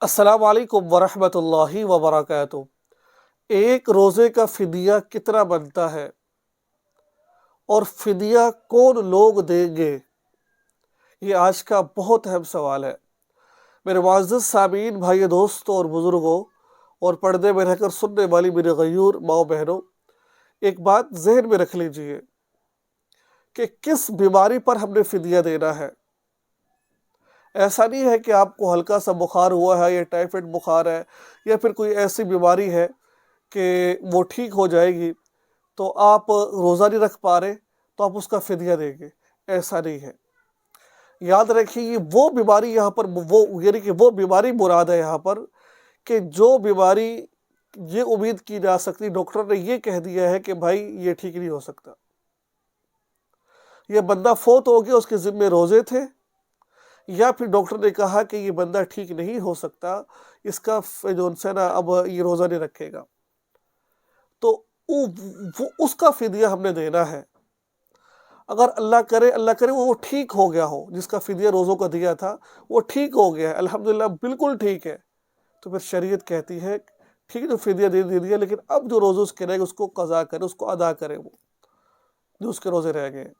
السلام علیکم ورحمۃ اللہ وبرکاتہ۔ ایک روزے کا فدیہ کتنا بنتا ہے اور فدیہ کون لوگ دیں گے؟ یہ آج کا بہت اہم سوال ہے۔ میرے معزز سامعین، بھائی دوستوں اور بزرگوں اور پردے میں رہ کر سننے والی میرے غیور ماؤں بہنوں، ایک بات ذہن میں رکھ لیجئے کہ کس بیماری پر ہم نے فدیہ دینا ہے۔ ایسا نہیں ہے کہ آپ کو ہلکا سا بخار ہوا ہے یا ٹائیفائڈ بخار ہے یا پھر کوئی ایسی بیماری ہے کہ وہ ٹھیک ہو جائے گی تو آپ روزہ نہیں رکھ پا رہے تو آپ اس کا فدیہ دیں گے۔ ایسا نہیں ہے۔ یاد رکھیے، یہ وہ بیماری یہاں پر یعنی کہ وہ بیماری مراد ہے یہاں پر کہ جو بیماری یہ امید کی جا سکتی، ڈاکٹر نے یہ کہہ دیا ہے کہ بھائی یہ ٹھیک نہیں ہو سکتا، یہ بندہ فوت ہو گیا، اس کے ذمہ روزے تھے، یا پھر ڈاکٹر نے کہا کہ یہ بندہ ٹھیک نہیں ہو سکتا، اس کا جو ان سے نا اب یہ روزہ نہیں رکھے گا، تو اس کا فدیہ ہم نے دینا ہے۔ اگر اللہ کرے وہ ٹھیک ہو گیا ہو، جس کا فدیہ روزوں کا دیا تھا وہ ٹھیک ہو گیا ہے، الحمدللہ بالکل ٹھیک ہے، تو پھر شریعت کہتی ہے ٹھیک ہے، تو فدیہ دے دیا، لیکن اب جو روزے اس کے رہ گئے اس کو قضا کرے، اس کو ادا کرے، وہ جو اس کے روزے رہ گئے۔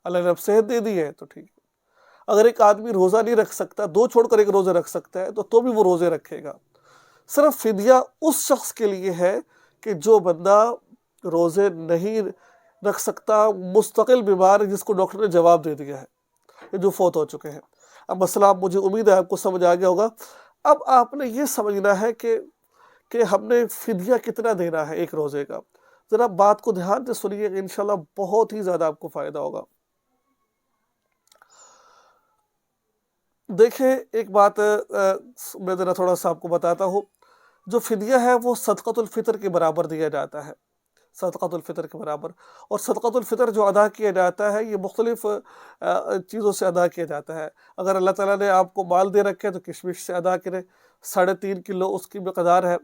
اللہ نے اب صحت دے دی ہے تو ٹھیک ہے۔ اگر ایک آدمی روزہ نہیں رکھ سکتا، دو چھوڑ کر ایک روزہ رکھ سکتا ہے تو بھی وہ روزے رکھے گا۔ صرف فدیہ اس شخص کے لیے ہے کہ جو بندہ روزے نہیں رکھ سکتا، مستقل بیمار، جس کو ڈاکٹر نے جواب دے دیا ہے، جو فوت ہو چکے ہیں۔ اب مسئلہ مجھے امید ہے آپ کو سمجھ آ گیا ہوگا۔ اب آپ نے یہ سمجھنا ہے کہ ہم نے فدیہ کتنا دینا ہے ایک روزے کا۔ ذرا بات کو دھیان سے سنیے کہ انشاءاللہ بہت ہی زیادہ آپ کو فائدہ ہوگا۔ دیکھیں، ایک بات میں ذرا تھوڑا سا آپ کو بتاتا ہوں۔ جو فدیہ ہے وہ صدقۃ الفطر کے برابر دیا جاتا ہے، صدقۃ الفطر کے برابر۔ اور صدقۃ الفطر جو ادا کیا جاتا ہے یہ مختلف چیزوں سے ادا کیا جاتا ہے۔ اگر اللہ تعالیٰ نے آپ کو مال دے رکھے تو کشمش سے ادا کرے، 3.5 کلو اس کی مقدار ہے۔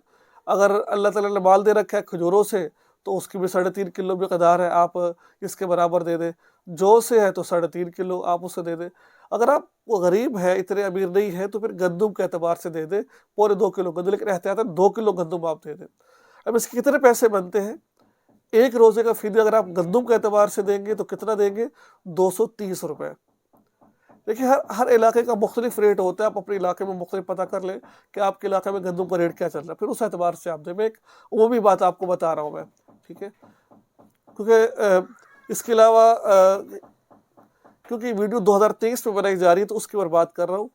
اگر اللہ تعالیٰ نے مال دے رکھا ہے کھجوروں سے تو اس کی بھی 3.5 کلو مقدار ہے، آپ اس کے برابر دے دیں۔ جو سے ہے تو 3.5 کلو آپ اسے دے دیں۔ اگر آپ غریب ہے، اتنے امیر نہیں ہے، تو پھر گندم کے اعتبار سے دے دیں، 2.25 کلو گندم، لیکن احتیاطاً 2 کلو گندم آپ دے دیں۔ اب اس کے کتنے پیسے بنتے ہیں؟ ایک روزے کا فدیہ اگر آپ گندم کے اعتبار سے دیں گے تو کتنا دیں گے؟ 230 روپے۔ دیکھیں، ہر علاقے کا مختلف ریٹ ہوتا ہے، آپ اپنے علاقے میں مختلف پتہ کر لیں کہ آپ کے علاقے میں گندم کا ریٹ کیا چل رہا ہے، پھر اس اعتبار سے آپ دیں۔ میں ایک عمومی بات آپ کو بتا رہا ہوں میں، ٹھیک ہے؟ کیونکہ اس کے علاوہ کیونکہ ویڈیو 2023 میں بنائی جا رہی ہے تو اس کی بات کر رہا ہوں۔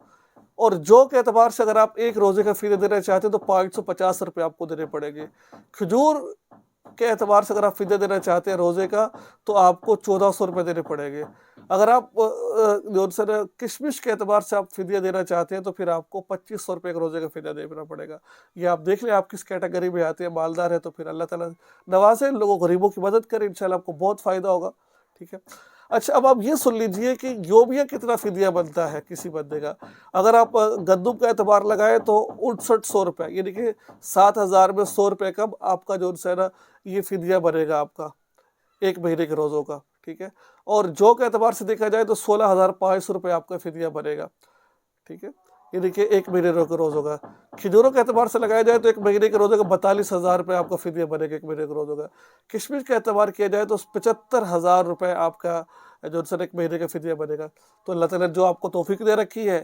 اور جو کے اعتبار سے اگر آپ ایک روزے کا فدیہ دینا چاہتے ہیں تو 550 روپے آپ کو دینے پڑیں گے۔ کھجور کے اعتبار سے اگر آپ فدیہ دینا چاہتے ہیں روزے کا تو آپ کو 1400 روپے دینے پڑیں گے۔ اگر آپ کشمش کے اعتبار سے آپ فدیہ دینا چاہتے ہیں تو پھر آپ کو 2500 روپے کا روزے کا فدیہ دینا پڑے گا۔ یہ آپ دیکھ لیں آپ کس کیٹیگری میں آتے ہیں۔ مالدار ہے تو پھر اللہ تعالیٰ نوازے، لوگوں غریبوں کی مدد کریں، انشاءاللہ آپ کو بہت فائدہ ہوگا، ٹھیک ہے؟ اچھا، اب آپ یہ سن لیجئے کہ یومیہ کتنا فدیہ بنتا ہے کسی بندے کا۔ اگر آپ گندم کا اعتبار لگائیں تو 6800 روپے، یعنی کہ 7000 میں 100 روپے کم آپ کا جو ہے نا یہ فدیہ بنے گا آپ کا ایک مہینے کے روزوں کا، ٹھیک ہے؟ اور جو کے اعتبار سے دیکھا جائے تو 16500 روپے آپ کا فدیہ بنے گا، ٹھیک ہے؟ یعنی کہ ایک مہینے کے روزوں کا۔ کھجوروں کے اعتبار سے لگایا جائے تو ایک مہینے کے روزے کا 42000 روپے آپ کا فدیہ بنے گا ایک مہینے کے روزوں کا۔ کشمش کا اعتبار کیا جائے تو 75000 روپے آپ کا جو ایک مہینے کا فدیہ بنے گا۔ تو اللہ تعالیٰ نے جو آپ کو توفیق دے رکھی ہے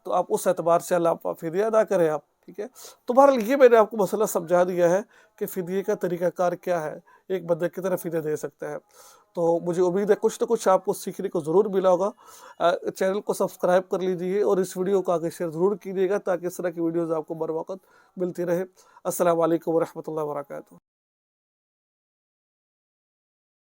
تو آپ اس اعتبار سے اللہ آپ فدیہ ادا کریں آپ، ٹھیک ہے؟ تو بہرحال یہ میں نے آپ کو مسئلہ سمجھا دیا ہے کہ فدیے کا طریقہ کار کیا ہے، ایک بندے کتنا فدیہ دے سکتا ہے۔ تو مجھے امید ہے کچھ نہ کچھ آپ کو سیکھنے کو ضرور ملا ہوگا۔ چینل کو سبسکرائب کر لیجئے اور اس ویڈیو کو آگے شیئر ضرور کیجیے گا تاکہ اس طرح کی ویڈیوز آپ کو بر وقت ملتی رہے۔ السلام علیکم ورحمۃ اللہ وبرکاتہ۔